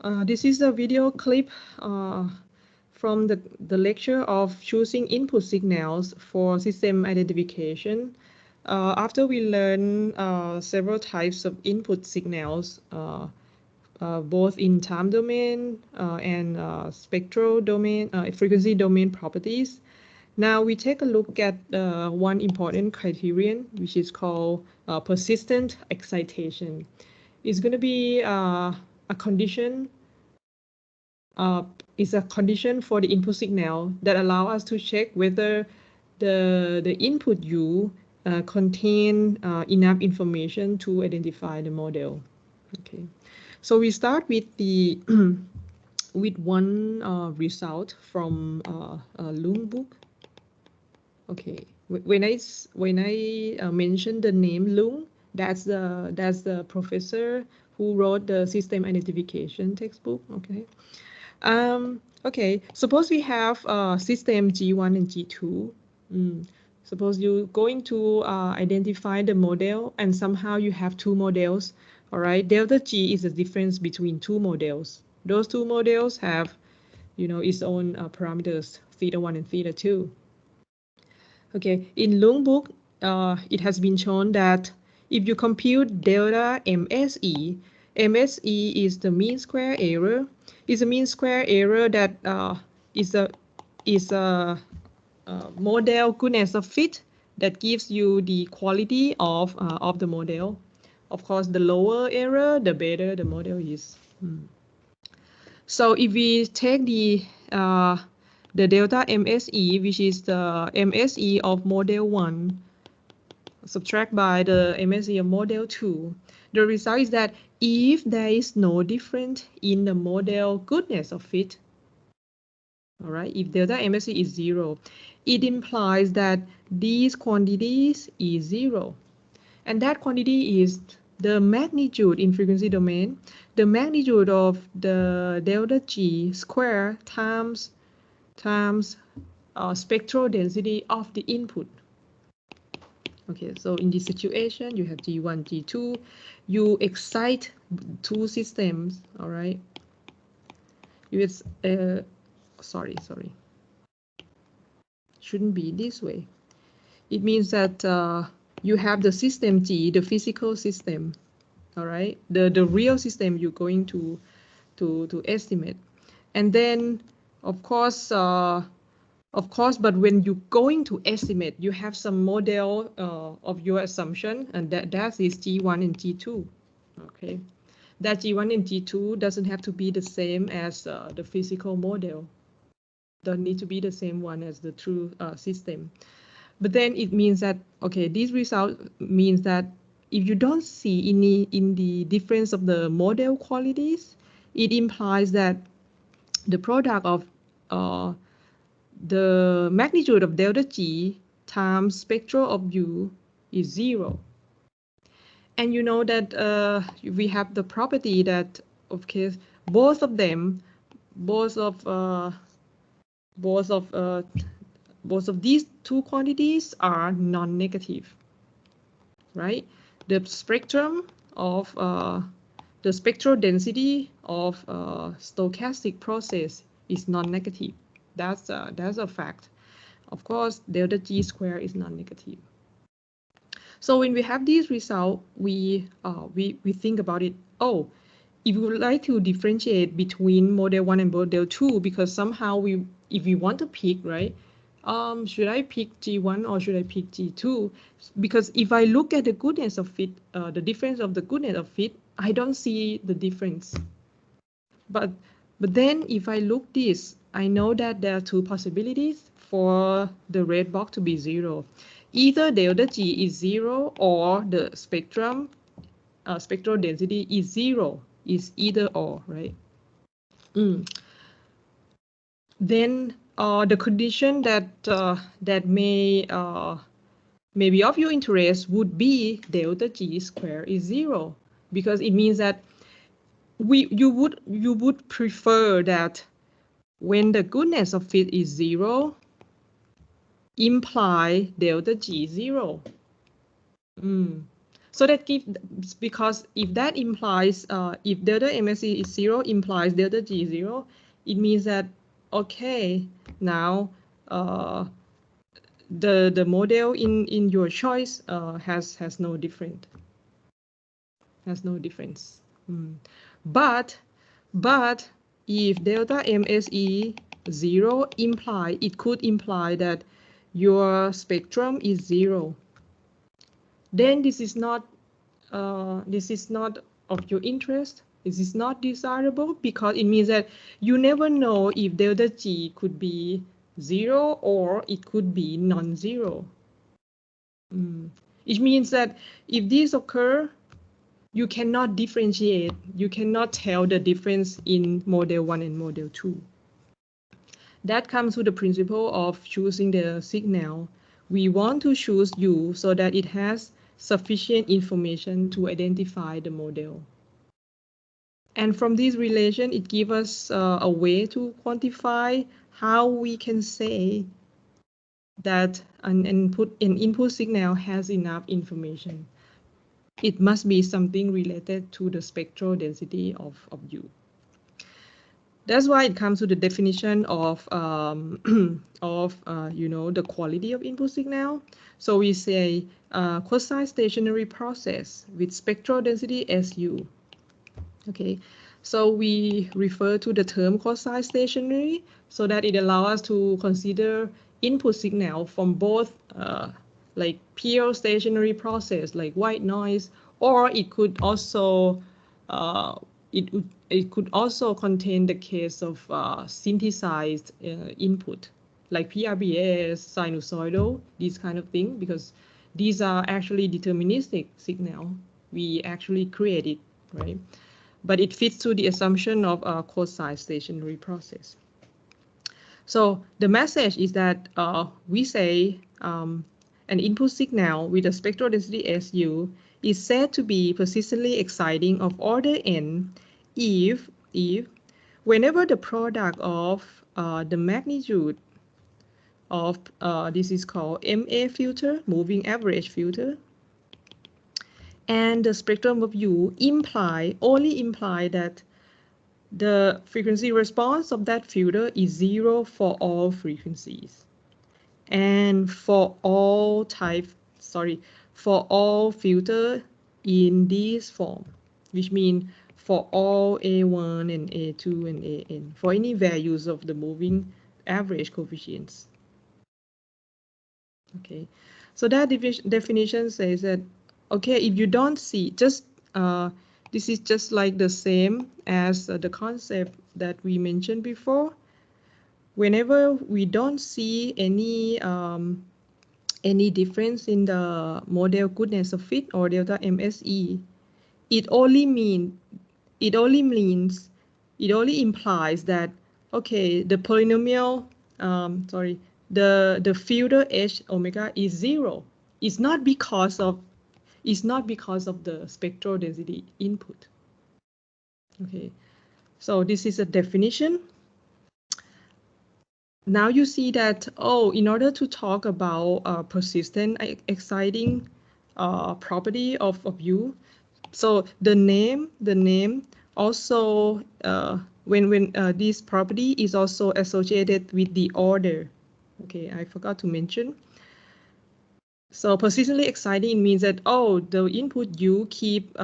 This is a video clip from the lecture of choosing input signals for system identification. After we learn several types of input signals, both in time domain and spectral domain, frequency domain properties. Now we take a look at one important criterion, which is called persistent excitation. It's going to be a condition is a condition for the input signal that allow us to check whether the input U contain enough information to identify the model. Okay, so we start with the with one result from Lung book. Okay, when I mention the name Lung, that's the professor who wrote the system identification textbook. Okay. Okay, suppose we have system G1 and G2. Suppose you're going to identify the model and somehow you have two models. All right, delta G is the difference between two models. Those two models have, its own parameters, theta 1 and theta 2. Okay, in Lung book, it has been shown that if you compute delta MSE, MSE is the mean square error. It's a mean square error that is a model goodness of fit that gives you the quality of the model. Of course, the lower error, the better the model is. So if we take the delta MSE, which is the MSE of model 1, subtract by the MSE of model 2, the result is that if there is no difference in the model goodness of fit, all right, if delta MSE is 0, it implies that these quantities is 0. And that quantity is the magnitude in frequency domain, the magnitude of the delta G square times spectral density of the input. Okay, so in this situation, you have G1, G2. You excite two systems, all right? Sorry. Shouldn't be this way. It means that you have the system G, the physical system, all right? The real system you're going to estimate. And then, of course, but when you're going to estimate, you have some model of your assumption, and that is G1 and G2. Okay, that G1 and G2 doesn't have to be the same as the physical model. Don't need to be the same one as the true system. But then it means that, okay, this result means that if you don't see in the difference of the model qualities, it implies that the product of the magnitude of delta G times spectral of U is 0. And you know that we have the property that, okay, both of these two quantities are non-negative, right? The spectrum of the spectral density of stochastic process is non-negative. That's a fact. Of course, delta G square is non-negative. So when we have these results, we think about it. Oh, if we would like to differentiate between model 1 and model 2, because somehow if we want to pick, right? Should I pick G1 or should I pick G2? Because if I look at the goodness of fit, the difference of the goodness of fit, I don't see the difference. But then if I look this, I know that there are two possibilities for the red box to be 0. Either delta G is 0 or the spectral density is 0. Is either or, right? Then the condition that may be of your interest would be delta G square is 0, because it means that you would prefer that when the goodness of fit is 0, imply delta G 0. So that because if that implies, if delta MSE is 0 implies delta G 0, it means that, okay, now the model in your choice has no difference. But if delta MSE 0 it could imply that your spectrum is 0. Then this is not of your interest. This is not desirable because it means that you never know if delta G could be 0 or it could be non-zero. It means that if these occur, you cannot differentiate. You cannot tell the difference in model 1 and model 2. That comes with the principle of choosing the signal. We want to choose U so that it has sufficient information to identify the model. And from this relation, it gives us a way to quantify how we can say that an input signal has enough information. It must be something related to the spectral density of U. That's why it comes to the definition of the quality of input signal. So we say quasi-stationary process with spectral density SU. Okay, so we refer to the term quasi-stationary so that it allows us to consider input signal from both like pure stationary process like white noise, or it could also it could also contain the case of synthesized input like PRBS, sinusoidal, these kind of thing, because these are actually deterministic signal. We actually create it, right? But it fits to the assumption of a quasi-stationary process. So the message is that we say an input signal with a spectral density SU is said to be persistently exciting of order n if whenever the product of the magnitude of this is called MA filter, moving average filter, and the spectrum of U only imply that the frequency response of that filter is 0 for all frequencies. And for all filter in this form, which means for all A1 and A2 and AN, for any values of the moving average coefficients. Okay, so that definition says that, okay, if you don't see, just this is just like the same as the concept that we mentioned before. Whenever we don't see any difference in the model goodness of fit or delta MSE, it only implies that, okay, the polynomial, the filter H omega is 0. It's not because of the spectral density input. Okay, so this is a definition. Now you see that, oh, in order to talk about persistent exciting property of U, so the name also when this property is also associated with the order. Okay, I forgot to mention. So persistently exciting means that, oh, the input U keep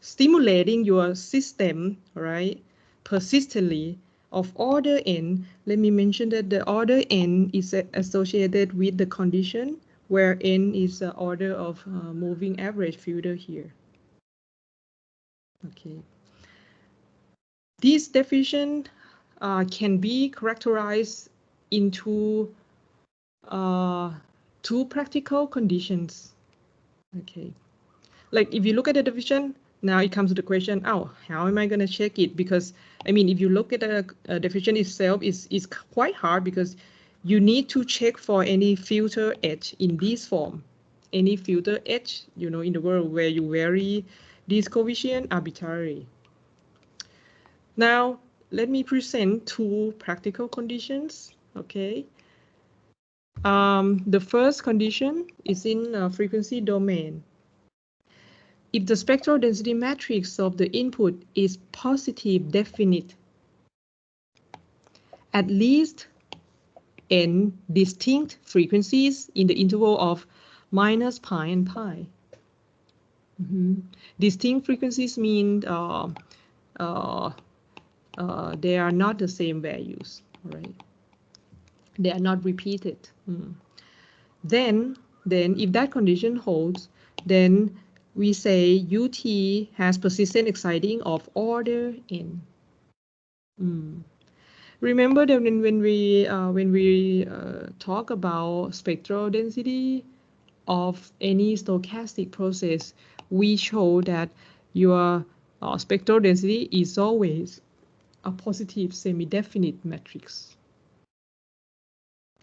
stimulating your system, right, persistently of order n. Let me mention that the order n is associated with the condition where n is the order of moving average filter here. Okay. This definition can be characterized into two practical conditions. Okay. Like if you look at the definition, now it comes to the question, oh, how am I going to check it? Because, I mean, if you look at the definition itself, it's quite hard because you need to check for any filter H in this form. Any filter H, in the world where you vary this coefficient arbitrarily. Now, let me present two practical conditions, okay? The first condition is in frequency domain. if the spectral density matrix of the input is positive definite, at least n distinct frequencies in the interval of minus pi and pi. Distinct frequencies mean they are not the same values, right? They are not repeated. Then if that condition holds, then we say UT has persistent exciting of order n. Remember that when we talk about spectral density of any stochastic process, we show that your spectral density is always a positive semi-definite matrix.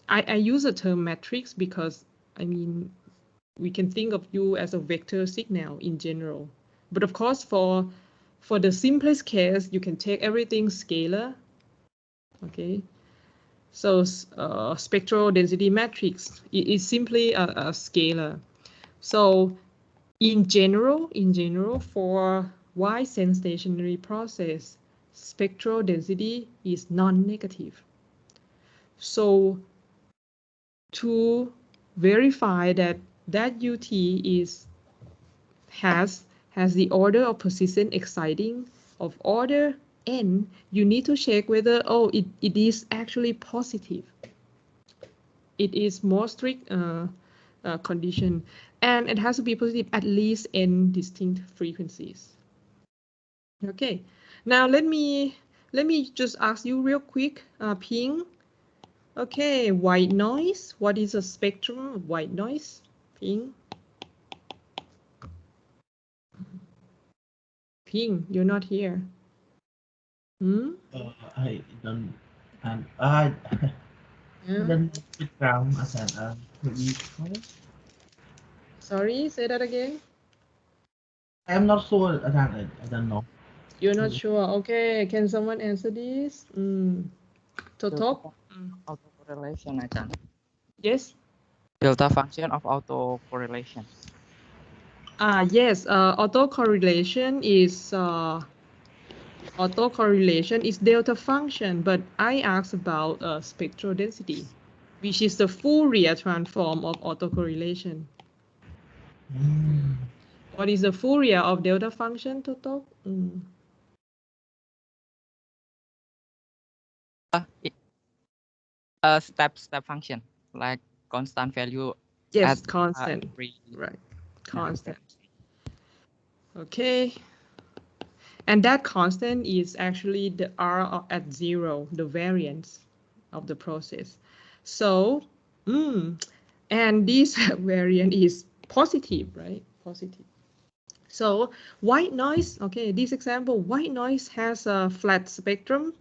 I use the term matrix because, I mean, we can think of U as a vector signal in general. But of course, for the simplest case, you can take everything scalar. Okay. So spectral density matrix is simply a scalar. So in general, for Y-sense stationary process, spectral density is non-negative. So to verify that UT has the order of persistent exciting of order n, you need to check whether it is actually positive. It is more strict condition, and it has to be positive at least n distinct frequencies. Okay, now let me just ask you real quick, Ping. Okay, white noise. What is a spectrum of white noise, Ping? Ping, you're not here. I don't, and I don't background as an Sorry, say that again. I'm not sure. I don't know. You're not sure. Okay, can someone answer this? Totop? Autocorrelation, Ajahn. Yes. Delta function of autocorrelation. Yes. Autocorrelation is delta function, but I asked about spectral density, which is the Fourier transform of autocorrelation. What is the Fourier of delta function, Totop? Step function, like constant value. Yes, at constant. Right, constant. Okay. And that constant is actually the R at 0, the variance of the process. So, and this variant is positive, right? Positive. So white noise, okay, this example, white noise has a flat spectrum.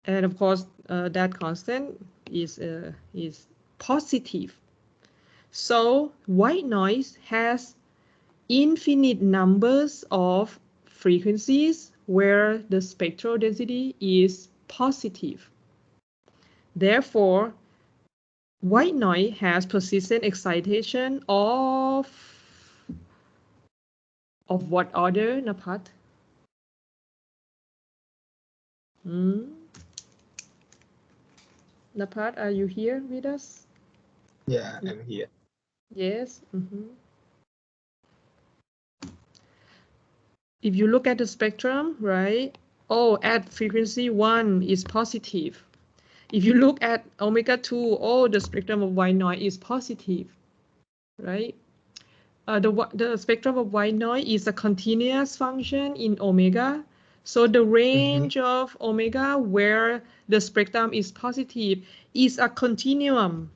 And of course, that constant is positive. So white noise has infinite numbers of frequencies where the spectral density is positive. Therefore, white noise has persistent excitation of what order, Napat? Napat, are you here with us? Yeah, I'm here. Yes. If you look at the spectrum, right? At frequency 1 is positive. If you look at omega 2, the spectrum of white noise is positive, right? The spectrum of white noise is a continuous function in omega. So the range of omega where the spectrum is positive is a continuum.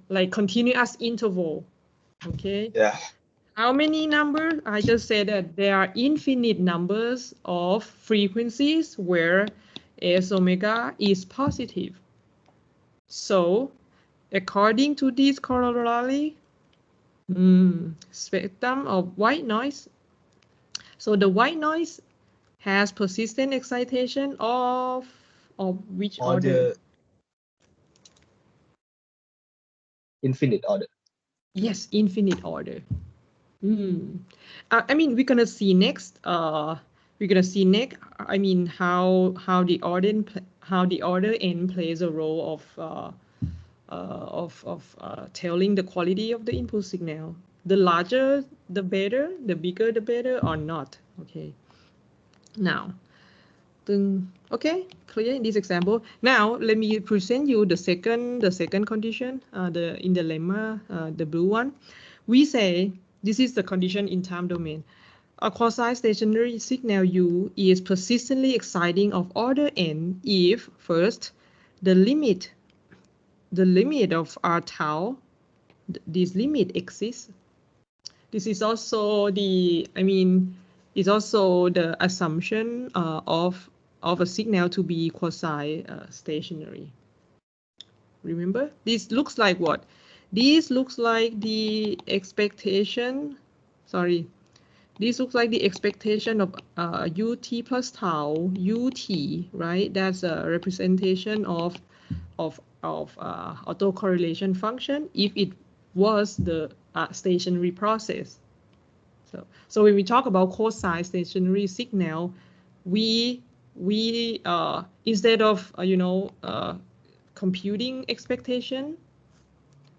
Like continuous interval. Okay. Yeah. How many numbers? I just said that there are infinite numbers of frequencies where S omega is positive. So, according to this corollary, spectrum of white noise. So the white noise has persistent excitation of which order? Infinite order. Yes, infinite order. I mean, we're gonna see next. We're gonna see next. I mean, how the order n plays a role of telling the quality of the input signal. The larger, the better. The bigger, the better, or not. Okay. Now, okay, clear in this example. Now, let me present you the second condition. In the lemma, the blue one, we say this is the condition in time domain. A quasi-stationary signal U is persistently exciting of order n if first the limit of R tau, this limit exists. This is also the, I mean, is also the assumption of a signal to be quasi-stationary. Remember, this looks like what? This looks like the expectation. Sorry, this looks like the expectation of ut plus tau ut, right? That's a representation of autocorrelation function if it was the stationary process. So when we talk about quasi-stationary signal, we instead of computing expectation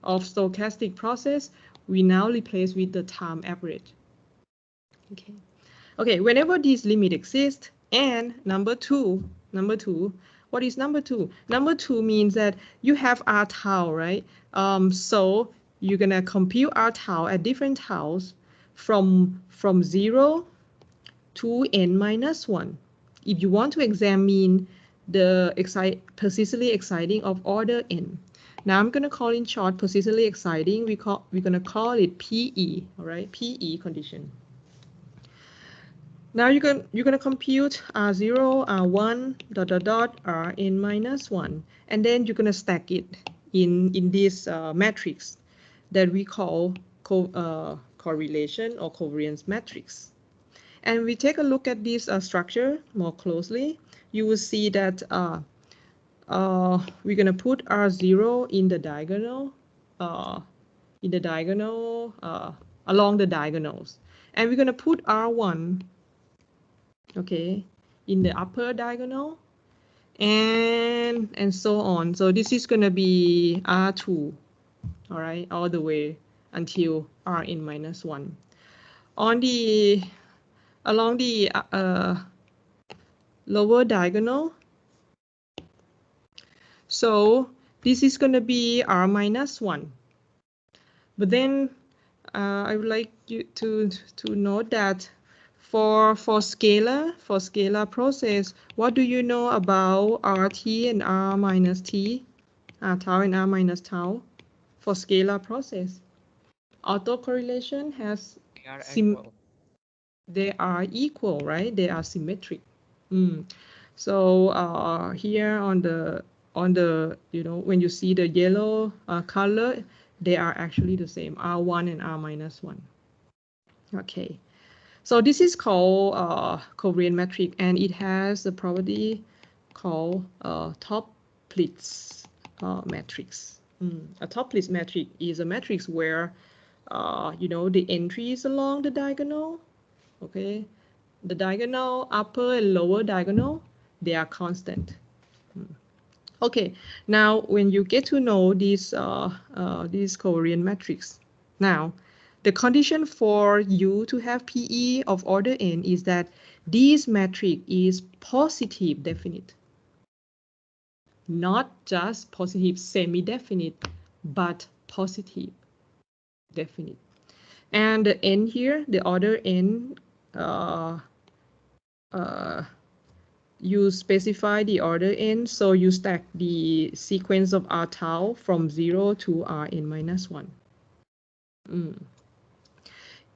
of stochastic process, we now replace with the time average. Okay, whenever this limit exists, and number two, what is number two? Number two means that you have R tau, right? So you're gonna compute R tau at different taus from 0 to n minus 1. If you want to examine the persistently exciting of order n. Now I'm gonna call in short persistently exciting. We're gonna call it PE, all right? PE condition. Now you're gonna compute R0, R1, Rn minus 1, and then you're gonna stack it in this matrix that we call correlation or covariance matrix. And we take a look at this structure more closely. You will see that we're gonna put R0 in the diagonal, along the diagonals, and we're gonna put R1. Okay, in the upper diagonal, and so on. So this is going to be R2, all right, all the way until Rn minus 1. Along the lower diagonal, so this is going to be R minus 1. But then I would like you to note that for scalar process, what do you know about RT and R minus T, tau and R minus tau for scalar process? Autocorrelation has they are equal, right? They are symmetric. So here on the when you see the yellow color, they are actually the same, R1 and R minus 1. Okay. So this is called covariance matrix, and it has a property called Toplitz's matrix. A Toplitz matrix is a matrix where the entries along the diagonal, okay, the diagonal upper and lower diagonal, they are constant. Okay, now when you get to know this covariance matrix, now the condition for you to have PE of order n is that this matrix is positive definite. Not just positive semi-definite, but positive definite. And the n here, the order n, you specify the order n, so you stack the sequence of R tau from 0 to Rn minus 1.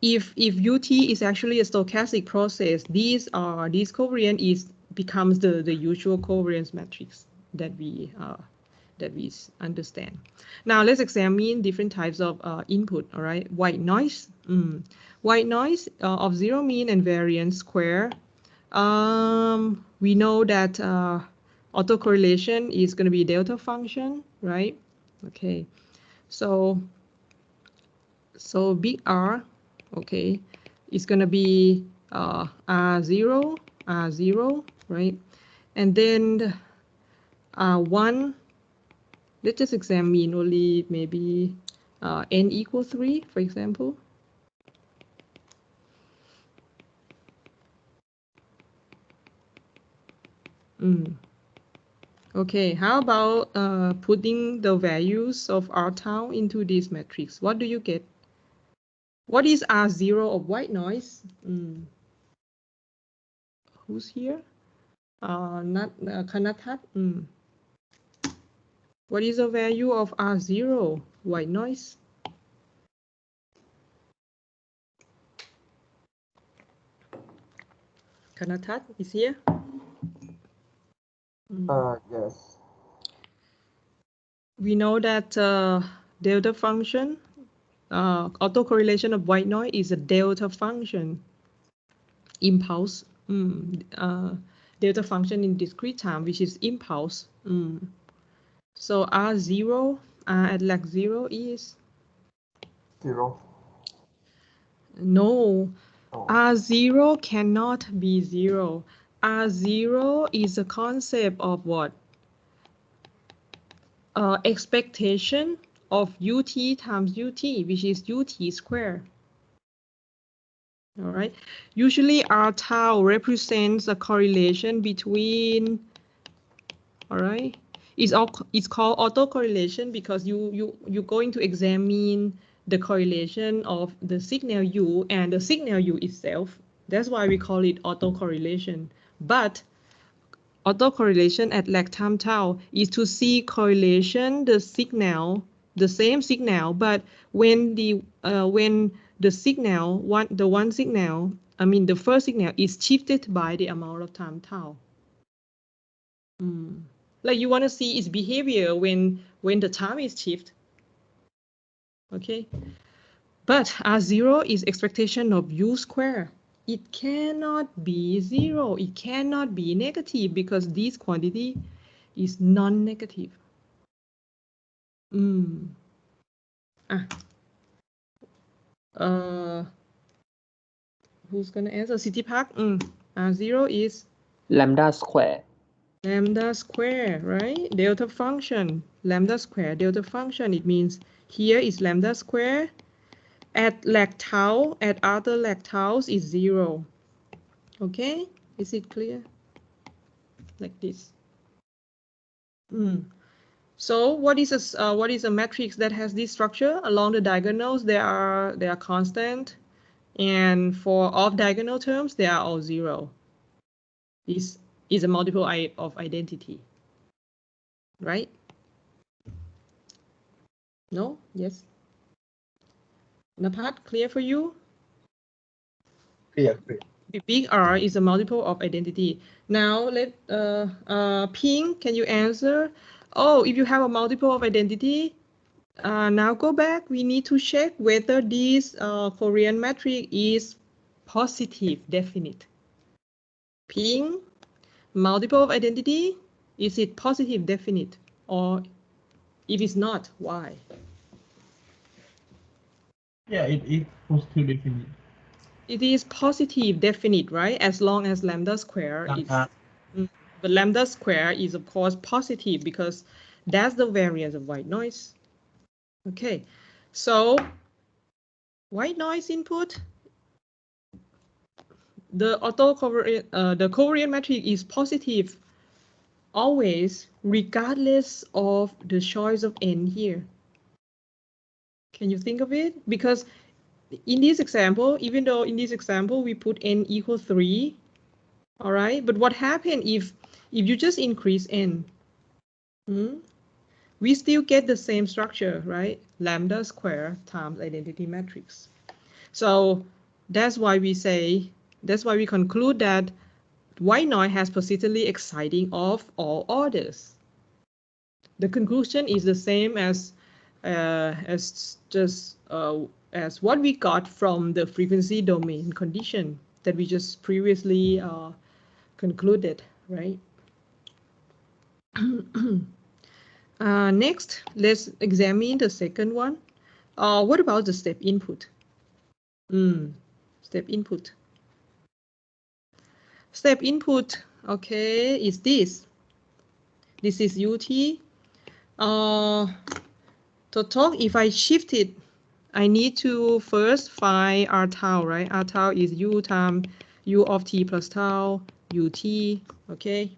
If UT is actually a stochastic process, this covariance becomes the usual covariance matrix that we understand. Now let's examine different types of input. All right, white noise. White noise of zero mean and variance square. We know that autocorrelation is going to be delta function, right? Okay, so So big R, okay, is going to be R0, R0, right? And then R1, let's just examine only maybe n equal 3, for example. Okay, how about putting the values of R tau into this matrix? What do you get? What is R0 of white noise? Who's here? Not Kanatat. What is the value of R0 white noise? Kanatat is here. Yes. We know that delta function, autocorrelation of white noise is a delta function impulse, delta function in discrete time, which is impulse. So R0 at lag 0 is? 0. No, Oh. R0 cannot be 0. R0 is a concept of what? Expectation of ut times ut, which is ut squared. All right. Usually R tau represents a correlation between, all right, it's called autocorrelation because you're going to examine the correlation of the signal u and the signal u itself. That's why we call it autocorrelation. But autocorrelation at lag time tau is to see correlation the signal, the same signal, but when the signal the first signal is shifted by the amount of time tau. Like you want to see its behavior when the time is shifted. Okay, but R0 is expectation of u square. It cannot be 0. It cannot be negative because this quantity is non-negative. Who's gonna answer? City Park. R0 is lambda square. Lambda square, right? Delta function. Lambda square, delta function. It means here is lambda square. At lag tau, at other lag taus is 0. Okay, is it clear? Like this. So what is a matrix that has this structure? Along the diagonals, they are constant, and for off diagonal terms, they are all 0. This is a multiple of identity, right? No? Yes? Napat, clear for you? Clear. Big R is a multiple of identity. Now let Ping, can you answer? Oh, if you have a multiple of identity, now go back. We need to check whether this Korean matrix is positive definite. Ping, multiple of identity, is it positive definite? Or if it's not, why? Yeah, it is positive definite. It is positive definite, right? As long as lambda square is, but lambda square is of course positive because that's the variance of white noise. Okay, so white noise input, the covariance matrix is positive always, regardless of the choice of n here. Can you think of it? Because in this example, even though in this example we put n equals 3, all right, but what happened if you just increase n? We still get the same structure, right? Lambda square times identity matrix. So that's why we conclude that white noise has persistently exciting of all orders. The conclusion is the same as what we got from the frequency domain condition that we just previously concluded, right? Next, let's examine the second one. What about the step input? Step input. Step input, okay, is this. This is UT. To talk, if I shift it, I need to first find R tau, right? R tau is U times U of t plus tau, UT, okay?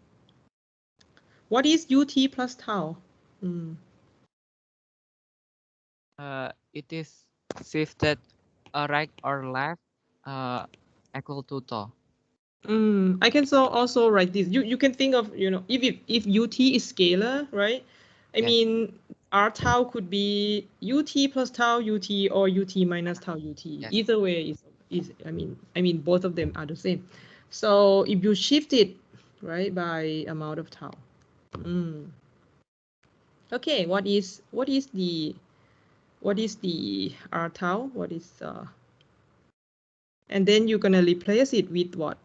What is UT plus tau? It is shifted right or left equal to tau. I can also write this. You can think of, you know, if UT is scalar, right? I mean, R tau could be UT plus tau UT or UT minus tau UT. Either way is I mean both of them are the same. So if you shift it, right, by amount of tau. Okay, what is the R tau? What is and then you're gonna replace it with what?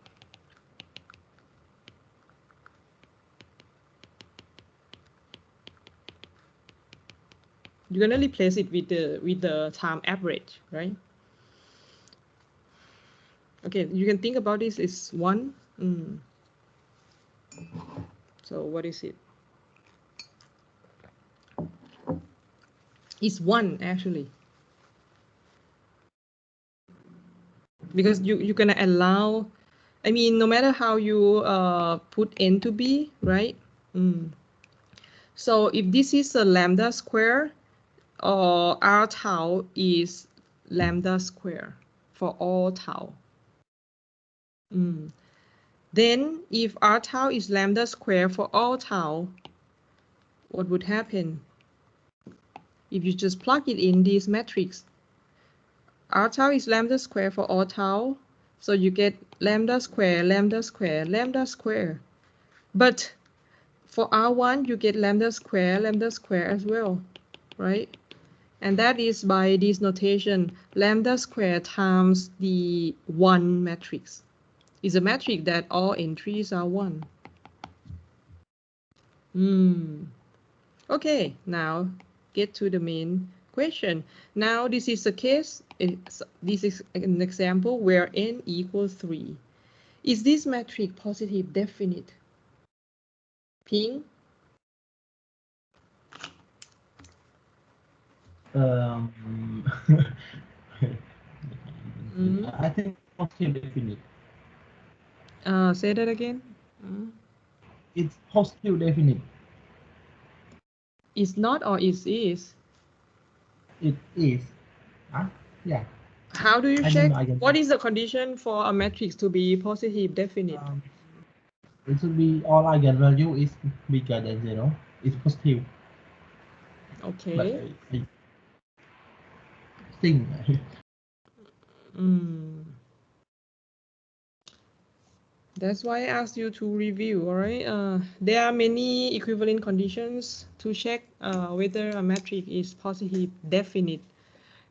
You're gonna replace it with the time average, right? Okay, you can think about this is 1. So what is it? It's 1 actually. Because you're gonna allow, I mean, no matter how you put n to be, right? So if this is a lambda square, R tau is lambda square for all tau. Then if R tau is lambda square for all tau, what would happen? If you just plug it in this matrix, R tau is lambda square for all tau, so you get lambda square, lambda square, lambda square. But for R1, you get lambda square as well, right? And that is by this notation, lambda square times the 1 matrix. Is a matrix that all entries are 1. Okay, now get to the main question. Now this is a case, this is an example where n equals 3. Is this matrix positive definite? Ping? I think positive definite. Say that again. It's positive definite. It's not or it is? It is. Yeah. How do you check? I can What is the condition for a matrix to be positive definite? It should be all eigenvalue is bigger than 0. It's positive. Okay. But I think. That's why I asked you to review, all right? There are many equivalent conditions to check whether a matrix is positive definite.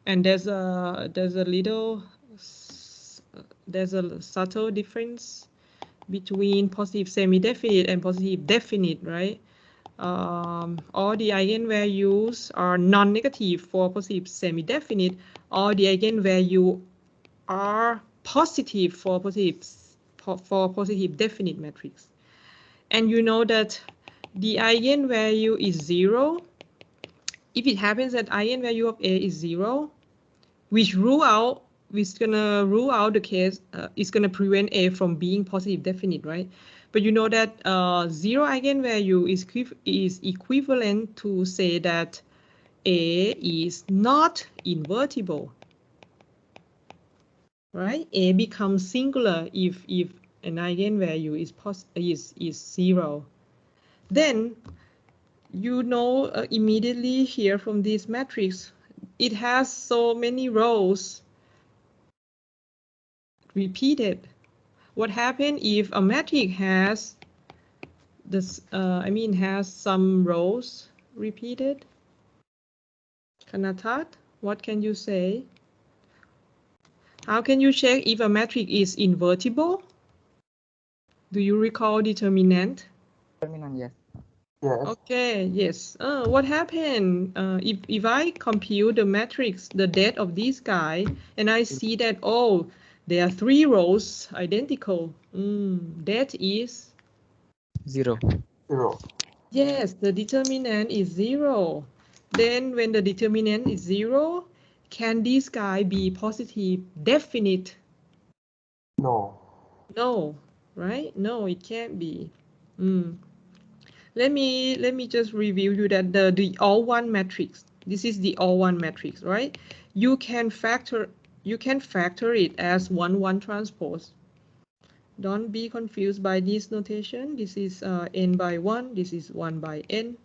And there's a subtle difference between positive semi-definite and positive definite, right? All the eigenvalues are non-negative for positive semi-definite. All the eigenvalues are positive for positive definite matrix. And you know that the eigenvalue is 0. If it happens that eigenvalue of A is 0, which gonna rule out the case, it's gonna prevent A from being positive definite, right? But you know that 0 eigenvalue is equivalent to say that A is not invertible, right? A becomes singular if an eigenvalue is 0. Then you know immediately here from this matrix, it has so many rows repeated. What happens if a matrix has this? Has some rows repeated? Kanatat, what can you say? How can you check if a matrix is invertible? Do you recall determinant? Determinant, yes. Yes. Okay, yes. What happened? If I compute the matrix, the depth of this guy, and I see that, oh, there are 3 rows identical. That is, 0. 0. yes, the determinant is 0. Then when the determinant is 0, can this guy be positive definite? No. No, right? No, it can't be. Let me just review you that the all one matrix. This is the all one matrix, right? You can factor it as 1 transpose. Don't be confused by this notation. This is n by 1. This is 1 by n.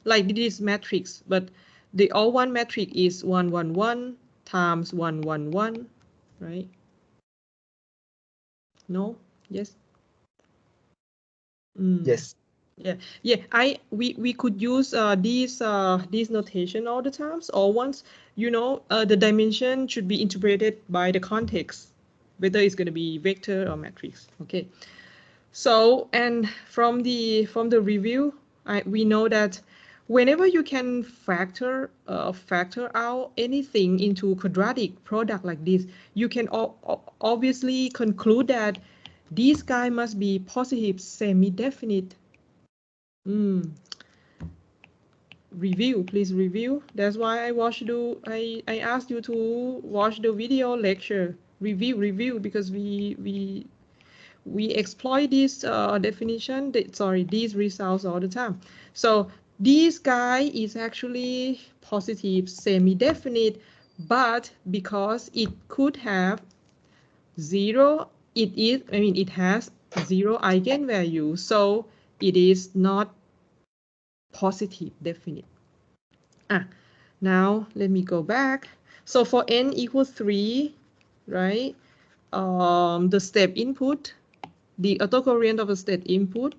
Like this matrix, but the all one matrix is 1 1 1 times 1 1 1, right? No? Yes. Yes. Yeah. We could use these notation all the times, or once the dimension should be interpreted by the context, whether it's going to be vector or matrix. Okay. So, and from the review, we know that whenever you can factor out anything into quadratic product like this, you can obviously conclude that this guy must be positive semi-definite. Review, please review. That's why I asked you to watch the video lecture. Review, because we exploit this definition, these results all the time. So this guy is actually positive semi-definite, but because it could have 0, it has 0 eigenvalue, so it is not positive definite. Now let me go back. So for n equals 3, right? The step input, the autocovariant of a step input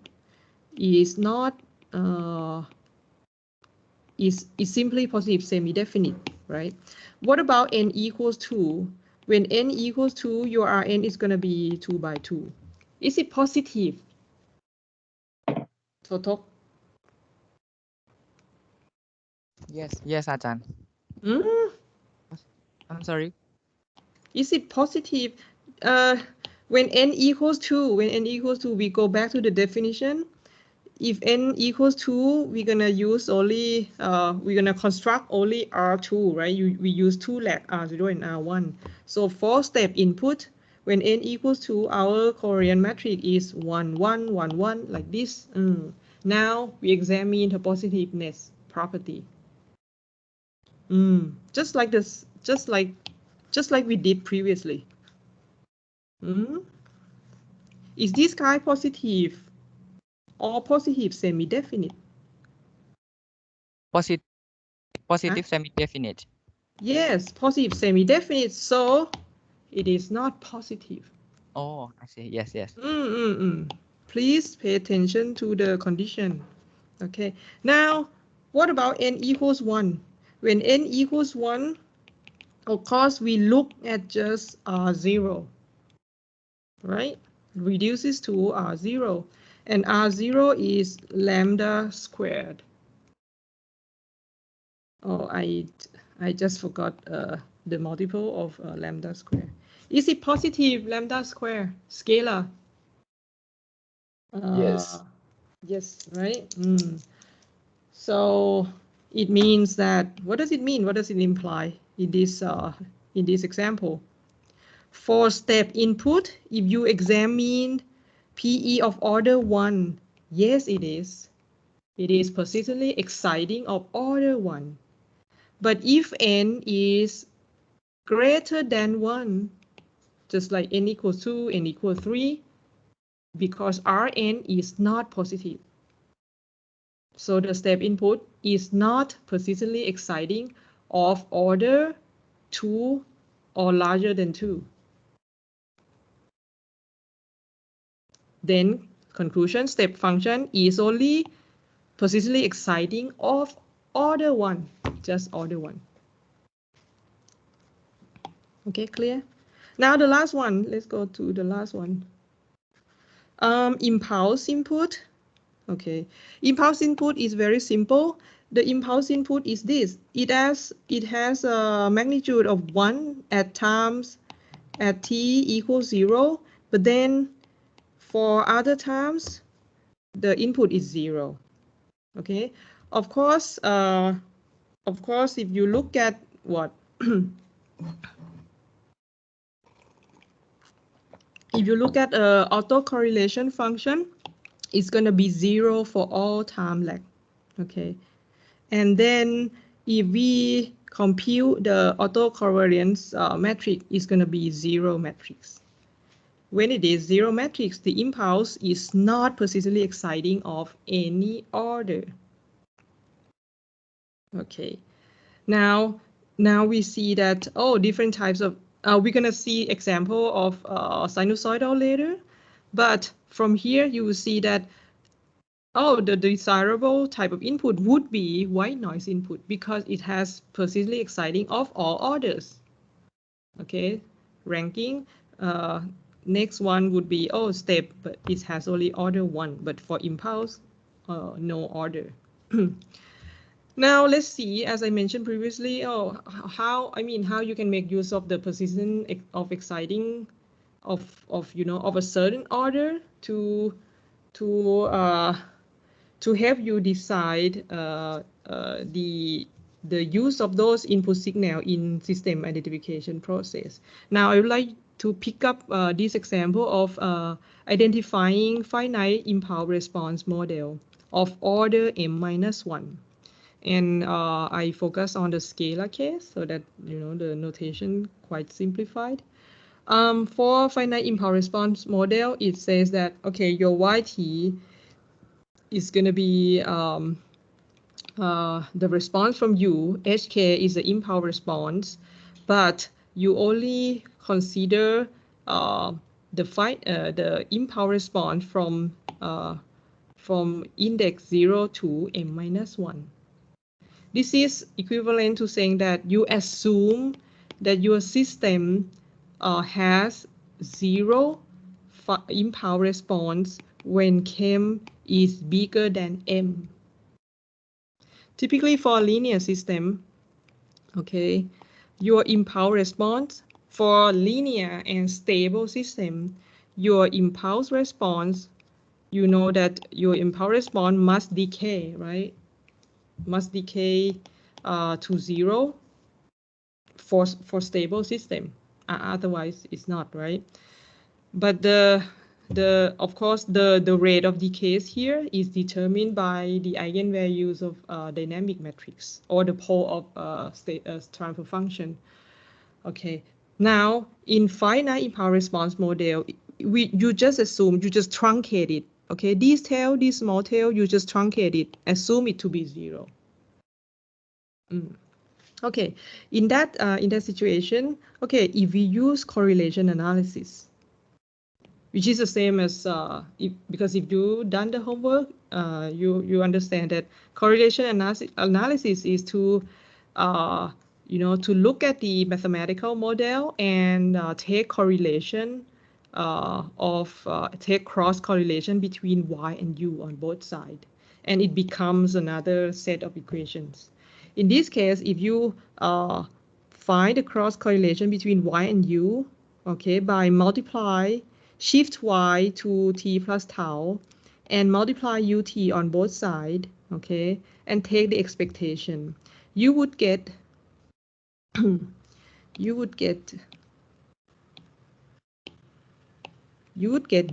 is not is simply positive semi-definite, right? What about n equals 2? When n equals 2, your Rn is going to be 2 by 2. Is it positive? Totok? Yes, Ajahn. I'm sorry. Is it positive? When n equals 2, we go back to the definition. If n equals 2, we're gonna use only we're gonna construct only R2, right? We use 2 lag R0 and R1. So for step input, when n equals 2, our covariance matrix is 1 1 1 1 like this. Now we examine the positiveness property. Just like this, just like we did previously. Is this guy positive or positive semi-definite? Positive semi-definite. Yes, positive semi-definite, so it is not positive. Oh, I see. Yes. Please pay attention to the condition. Okay, now what about n equals 1? When n equals 1, of course, we look at just R0, right? Reduces to R0, and R0 is lambda squared. Oh, I just forgot the multiple of lambda square. Is it positive lambda square, scalar? Yes. Yes, right? So it means that, what does it mean? What does it imply in this example? For step input, if you examine PE of order 1, yes, it is. It is persistently exciting of order 1. But if n is greater than 1, just like n equals 2, n equals 3, because Rn is not positive. So the step input is not persistently exciting of order 2 or larger than 2. Then conclusion, step function is only persistently exciting of order 1, just order 1. Okay, clear? Now the last one, let's go to the last one. Impulse input, Okay, impulse input is very simple. The impulse input is this. It has a magnitude of 1 at times at t equals 0, but then for other times the input is 0. Okay, of course, if you look at what if you look at autocorrelation function, it's going to be 0 for all time lag. Okay, and then if we compute the autocovariance matrix, it's going to be 0 matrix. When it is 0 matrix, the impulse is not persistently exciting of any order. Okay, now we see that, different types of, we're going to see example of sinusoidal later, but from here you will see that, the desirable type of input would be white noise input because it has persistently exciting of all orders. Okay, ranking. Next one would be, step, but it has only order 1, but for impulse, no order. Now let's see, as I mentioned previously, how you can make use of the persistence of exciting of a certain order to help you decide the use of those input signal in system identification process. Now I would like to pick up this example of identifying finite impulse response model of order m-1. And I focus on the scalar case so that the notation quite simplified. For finite impulse response model, it says that, okay, your yt is going to be the response from you. Hk is the impulse response, but you only consider the impulse response from index 0 to m-1. This is equivalent to saying that you assume that your system has 0 impulse response when Km is bigger than M. Typically for a linear system, okay, your impulse response for linear and stable system, your impulse response, you know that your impulse response must decay, right? Must decay to 0 for stable system. Otherwise, it's not, right? But of course the rate of decay here is determined by the eigenvalues of dynamic matrix or the pole of transfer function. Okay. Now in finite impulse response model, you just assume, you just truncate it. Okay, this tail, this small tail, you just truncate it, assume it to be 0. Okay, in that situation, okay, if we use correlation analysis, which is the same as because if you done the homework, you understand that correlation analysis is to to look at the mathematical model and take correlation take cross correlation between y and u on both sides, and it becomes another set of equations. In this case, if you find the cross correlation between y and u, okay, by multiply shift y to t plus tau and multiply ut on both sides, okay, and take the expectation, you would get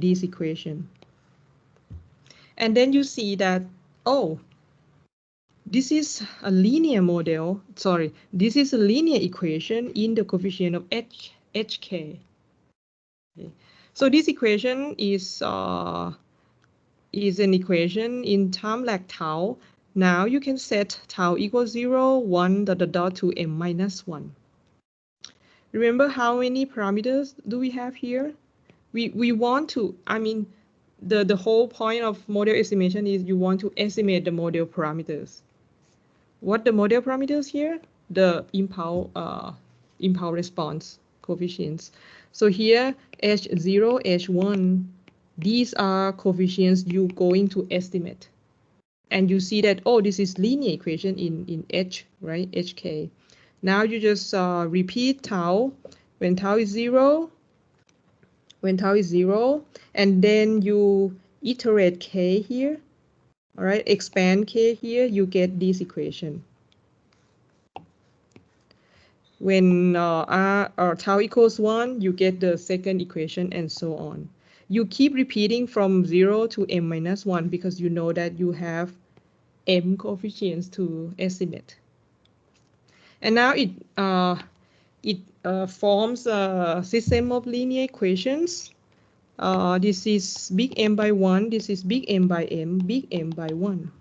this equation. And then you see that, this is a linear model, sorry, this is a linear equation in the coefficient of hk. Okay. So this equation is an equation in time lag tau. Now you can set tau equals 0, 1, ... to m-1. Remember how many parameters do we have here? We want to, the whole point of model estimation is you want to estimate the model parameters. What the model parameters here? The impulse response coefficients. So here H0, H1, these are coefficients you're going to estimate. And you see that, oh, this is linear equation in H, right? HK. Now you just repeat tau when tau is 0, and then you iterate K here, all right? Expand K here, you get this equation. When tau equals 1, you get the second equation, and so on. You keep repeating from 0 to m minus 1 because you know that you have m coefficients to estimate. And now it forms a system of linear equations. This is big M by 1, this is big M by M, big M by 1.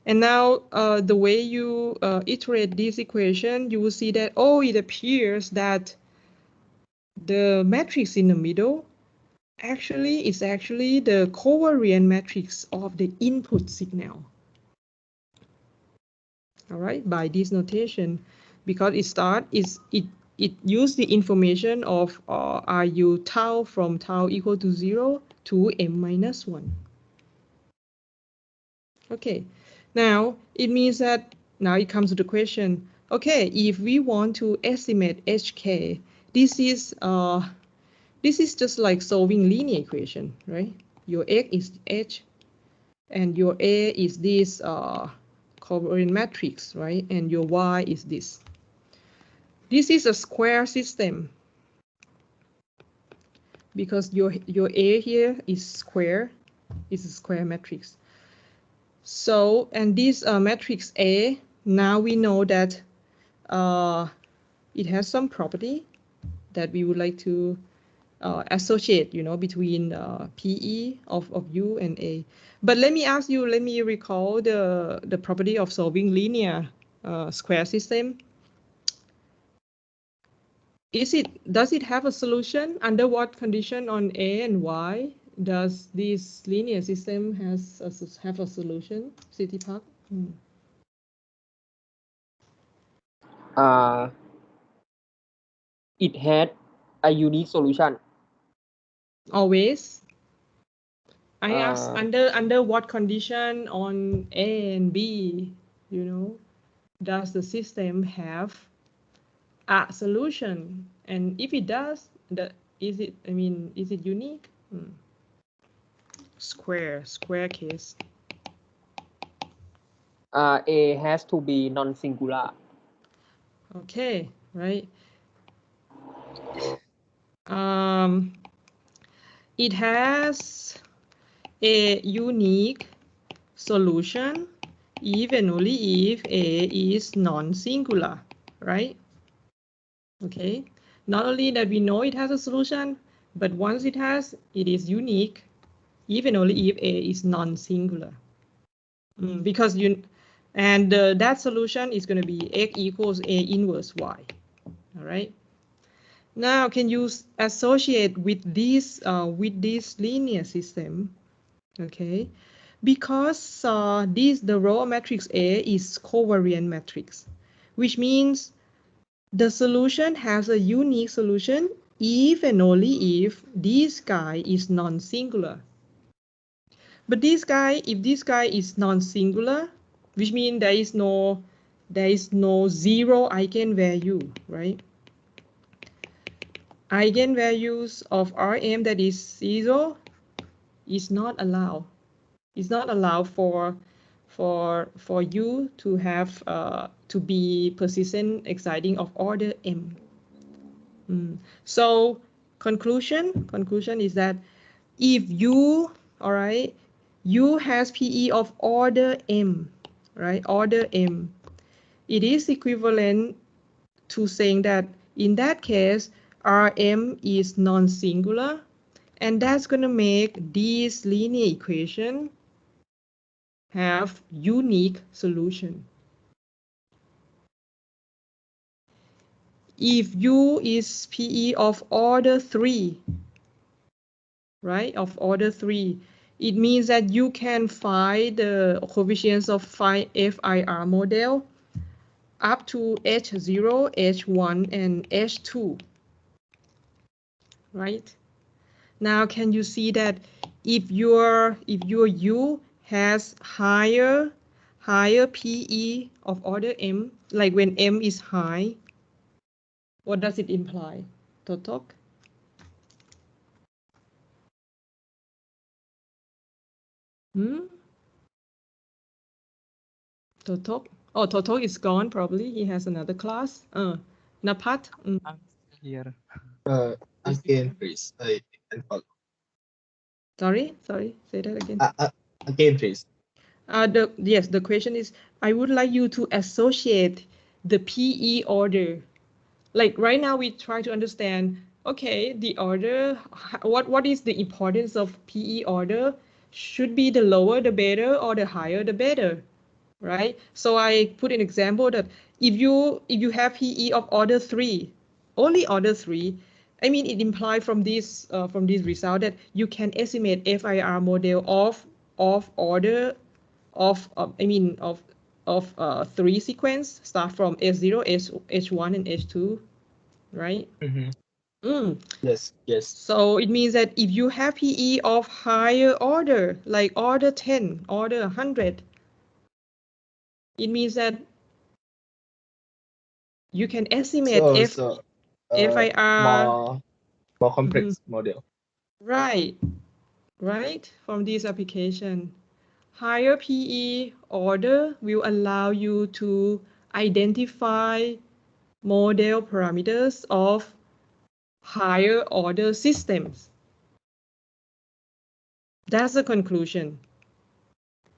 And now the way you iterate this equation, you will see that, oh, it appears that the matrix in the middle is actually the covariant matrix of the input signal. All right, by this notation, because it used the information of RU tau from tau equal to 0 to m minus 1. Okay, now it means that now it comes to the question, okay, if we want to estimate HK, this is just like solving linear equation, right? Your X is H and your A is this covariant matrix, right? And your Y is this. This is a square system because your A here is square, it's a square matrix. So, and this matrix A, now we know that it has some property that we would like to associate, you know, between PE of U and A. But let me ask you, let me recall the property of solving linear square system. Does it have a solution? Under what condition on A and Y does this linear system have a solution? City Park? It had a unique solution. Always? I asked under what condition on A and B, you know, does the system have a solution? And if it does, is it unique? Square case. A has to be non-singular. Okay, right. It has a unique solution even only if A is non-singular, right? Okay, not only that we know it has a solution, but once it has, it is unique even only if A is non-singular. Because that solution is going to be X equals A inverse Y. All right. Now, can you associate with this linear system? Okay, because the row matrix A is covariant matrix, which means the solution has a unique solution if and only if this guy is non-singular. But if this guy is non-singular, which means there is no zero eigenvalue, right? Eigenvalues of Rm that is 0 is not allowed. It's not allowed for you to have to be persistent exciting of order m. So conclusion is that if U, all right, U has PE of order m, right? Order m. It is equivalent to saying that in that case, Rm is non-singular, and that's going to make this linear equation have unique solution. If U is PE of order 3, right, of order 3, it means that you can find the coefficients of FIR model up to H0, H1, and H2, right? Now, can you see that if your U has higher PE of order M, like when M is high, what does it imply? Totok? Totok? Oh, Totok is gone probably. He has another class. Napat? I'm here. Again, please. I can follow. Sorry, say that again. Again, please. Yes, the question is, I would like you to associate the PE order. Like right now we try to understand, okay, the order, what is the importance of PE order? Should be the lower the better or the higher the better, right? So I put an example that if you have PE of order 3, only order 3, I mean it implies from this result that you can estimate FIR model of order of 3 sequence, start from S0, H1 and H2, right? Yes. So it means that if you have PE of higher order, like order 10, order 100, it means that you can estimate FIR more complex model. right from this application. Higher PE order will allow you to identify model parameters of higher order systems. That's the conclusion.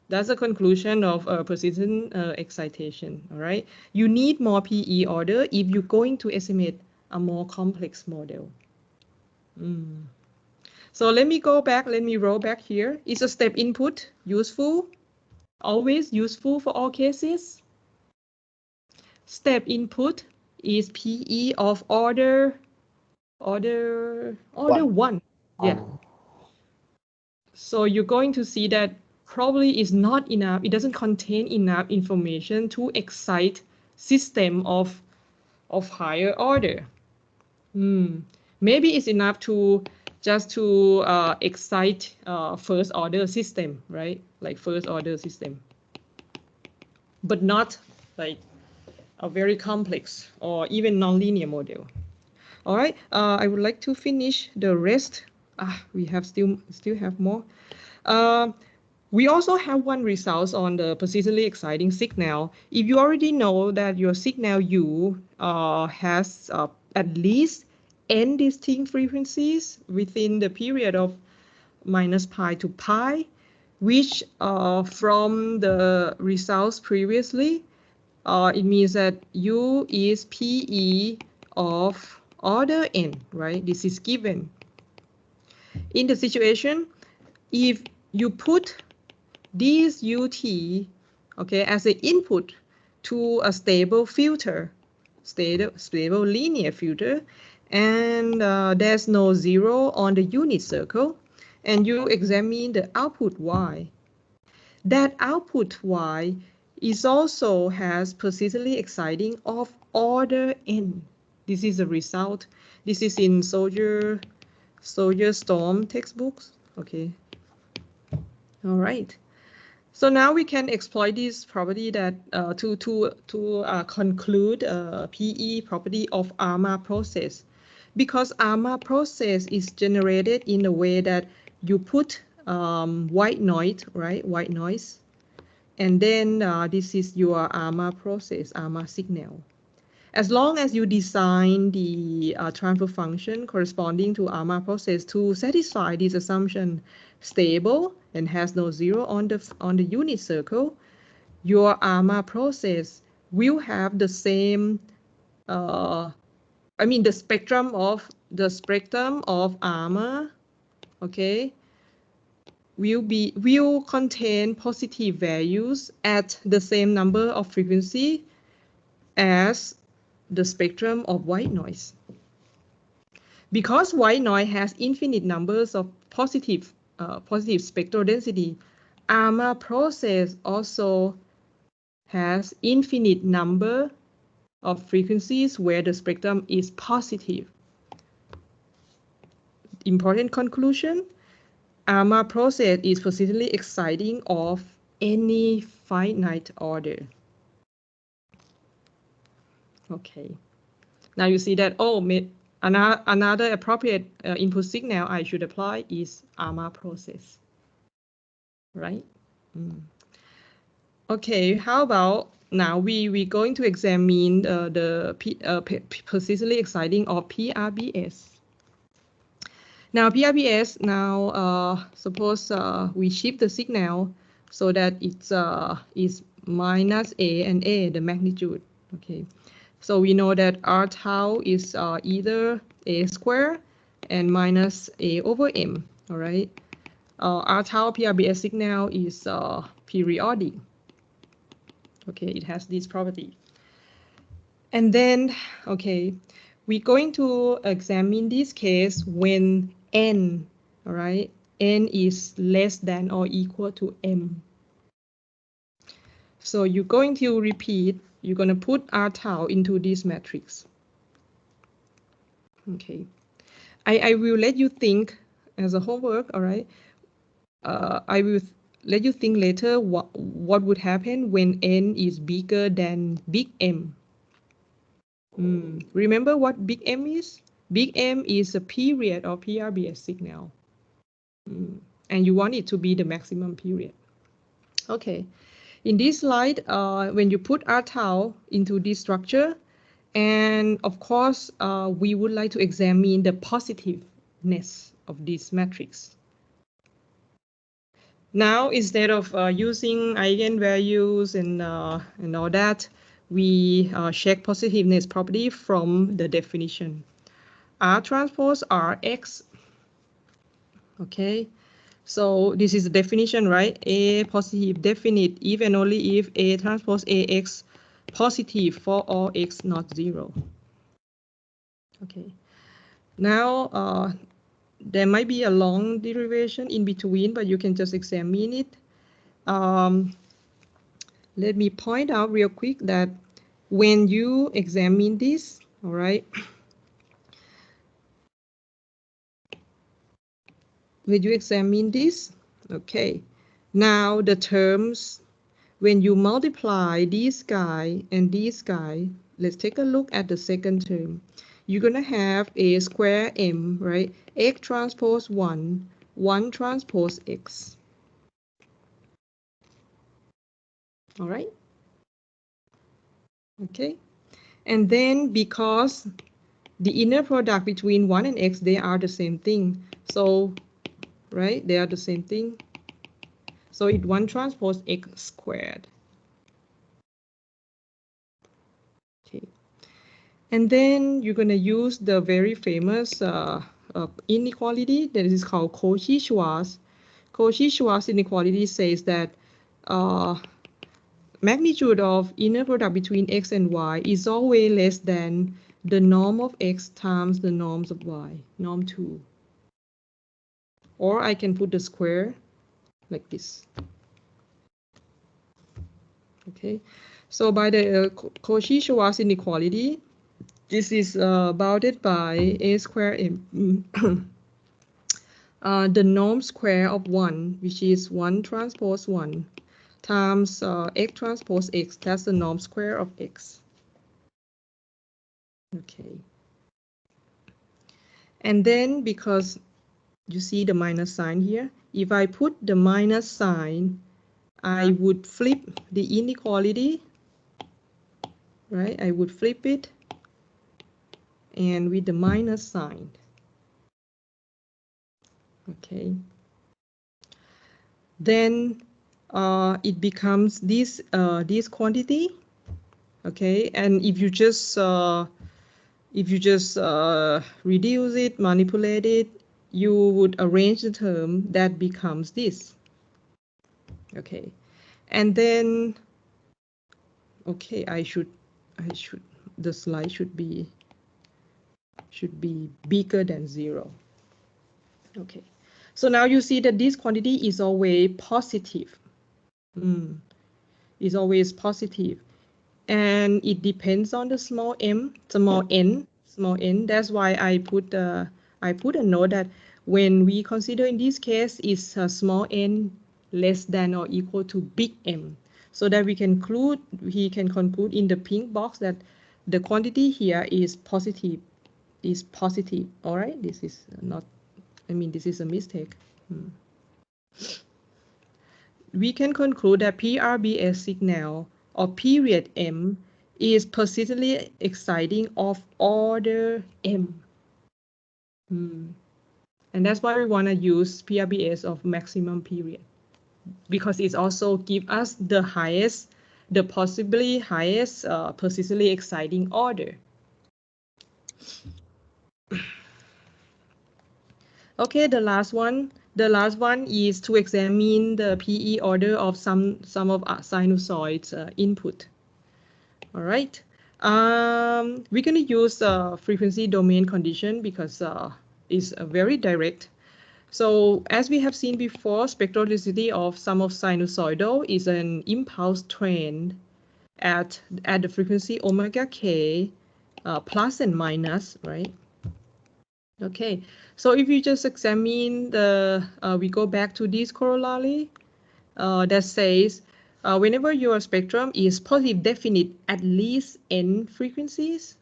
That's the conclusion of persistent excitation, all right? You need more PE order if you're going to estimate a more complex model. So let me roll back here. Is a step input useful? Always useful for all cases? Step input is PE of order 1. Yeah. So you're going to see that probably is not enough. It doesn't contain enough information to excite system of higher order. Maybe it's enough to just to excite first order system, right? Like first order system, but not like a very complex or even nonlinear model. All right, I would like to finish the rest. We have still have more. We also have one result on the persistently exciting signal. If you already know that your signal U has at least n distinct frequencies within the period of -pi to pi, which from the results previously, it means that U is PE of order n, right? This is given. In the situation, if you put this UT, okay, as an input to a stable filter, stable linear filter, and there's no zero on the unit circle, and you examine the output Y. That output Y is also has persistently exciting of order n. This is a result. This is in Soldier Storm textbooks. Okay. All right. So now we can exploit this property that to conclude PE property of ARMA process, because ARMA process is generated in a way that you put white noise, right? White noise, and then this is your ARMA process, ARMA signal. As long as you design the transfer function corresponding to ARMA process to satisfy this assumption stable and has no zero on the unit circle, your ARMA process will have the same the spectrum of ARMA, okay, will contain positive values at the same number of frequency as the spectrum of white noise. Because white noise has infinite numbers of positive spectral density, ARMA process also has infinite number of frequencies where the spectrum is positive. important conclusion. AMA process is persistently exciting of any finite order. Okay. Now you see that, oh, another appropriate input signal I should apply is AMA process, right? Okay, how about now we're going to examine the persistently exciting of PRBS. Now PRBS, suppose we shift the signal so that it's is minus A and A, the magnitude. Okay, so we know that R tau is either A square and minus A over M. All right, R tau PRBS signal is periodic. Okay, it has this property. And then, okay, we're going to examine this case when N, all right, N is less than or equal to M. So you're going to repeat, you're going to put R tau into this matrix. Okay, I will let you think as a homework, all right. I will let you think later what would happen when N is bigger than big M. Remember what big M is? Big M is a period of PRBS signal. And you want it to be the maximum period. Okay, in this slide, when you put R tau into this structure, and of course, we would like to examine the positiveness of this matrix. Now, instead of using eigenvalues and all that, we check positiveness property from the definition. R transpose Rx. Okay, so this is the definition, right? A positive definite if and only if A transpose AX positive for all X not 0. Okay, now there might be a long derivation in between, but you can just examine it. Let me point out real quick that when you examine this, all right, when you examine this, okay, now the terms, when you multiply this guy and this guy, let's take a look at the second term. You're going to have A square M, right? X transpose 1, 1 transpose X. All right? Okay. And then because the inner product between 1 and X, they are the same thing. So, right, they are the same thing. So it 1 transpose X squared. Okay. And then you're going to use the very famous inequality that is called Cauchy-Schwarz. Cauchy-Schwarz inequality says that magnitude of inner product between X and Y is always less than the norm of X times the norms of Y, norm 2. Or I can put the square like this. Okay, so by the Cauchy-Schwarz inequality, this is bounded by A square M, the norm square of 1, which is 1 transpose 1, times X transpose X, that's the norm square of X. Okay. And then because you see the minus sign here, if I put the minus sign, I would flip the inequality, right? I would flip it and with the minus sign. Okay. Then it becomes this this quantity. Okay, and if you just reduce it, manipulate it, you would arrange the term that becomes this. Okay, and then okay, the slide should be bigger than 0. Okay, so now you see that this quantity is always positive. Is always positive, and it depends on the small m, small n. That's why I put a note that when we consider in this case is small n less than or equal to big M, so that we can conclude in the pink box that the quantity here is positive. All right, this is not, I mean, this is a mistake. We can conclude that PRBS signal of period M is persistently exciting of order M. And that's why we want to use PRBS of maximum period, because it also gives us the highest, the possibly highest persistently exciting order. Okay, the last one is to examine the PE order of some of our sinusoids input. All right, we're going to use frequency domain condition because it's very direct. So as we have seen before, spectroscopy of sum of sinusoidal is an impulse train at the frequency omega k plus and minus, right? Okay, so if you just examine the, we go back to this corollary that says whenever your spectrum is positive definite at least n frequencies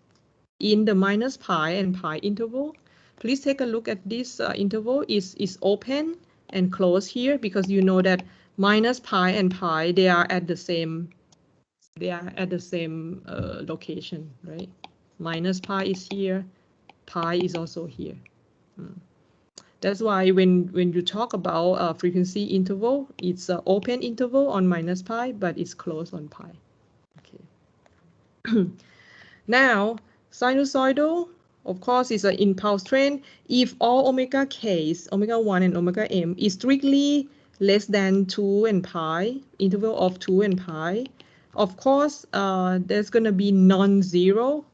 in the minus pi and pi interval, please take a look at this interval is open and closed here, because you know that minus pi and pi, they are at the same location, right? Minus pi is here, pi is also here. That's why when you talk about frequency interval, it's an open interval on minus pi, but it's closed on pi. Okay. Now, sinusoidal, of course, is an impulse train. If all omega k's, omega 1 and omega m, is strictly less than 2 and pi, interval of 2 and pi, of course, there's going to be non-zero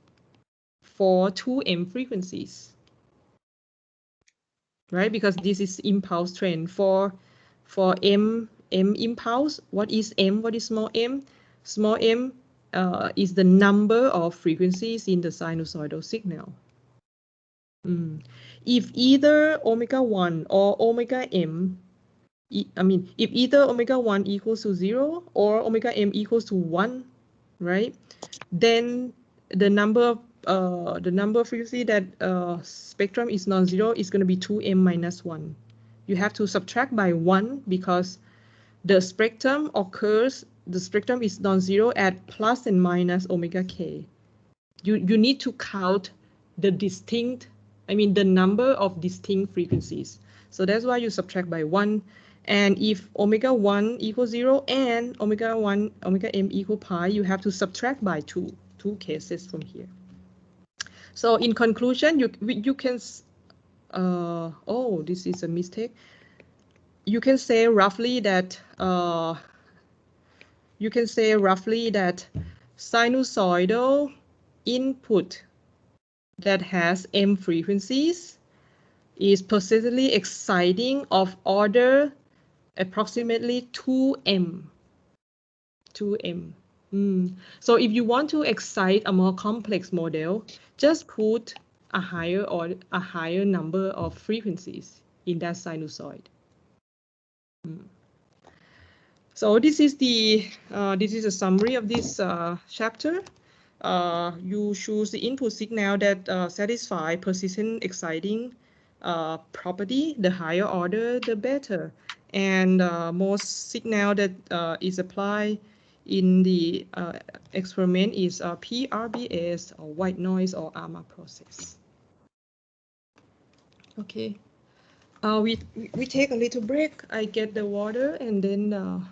for 2m frequencies, right? Because this is impulse train. For m impulse, what is m? What is small m? Small m is the number of frequencies in the sinusoidal signal. If either omega 1 or omega m, I mean, if either omega 1 equals to 0 or omega m equals to 1, right? Then the number of frequency that spectrum is non-zero is going to be 2m minus 1. You have to subtract by 1 because the spectrum is non-zero at plus and minus omega k. You need to count the the number of distinct frequencies. So that's why you subtract by 1. And if omega 1 equals 0 and omega m equal pi, you have to subtract by 2 cases from here. So in conclusion, you can, oh, this is a mistake. You can say roughly that sinusoidal input that has m frequencies is persistently exciting of order approximately 2m. So if you want to excite a more complex model, just put a higher number of frequencies in that sinusoid. So this is a summary of this chapter. You choose the input signal that satisfy persistent exciting property. The higher order, the better. And most signal that is applied in the experiment is PRBS or white noise or AMA process. Okay. We take a little break. I get the water and then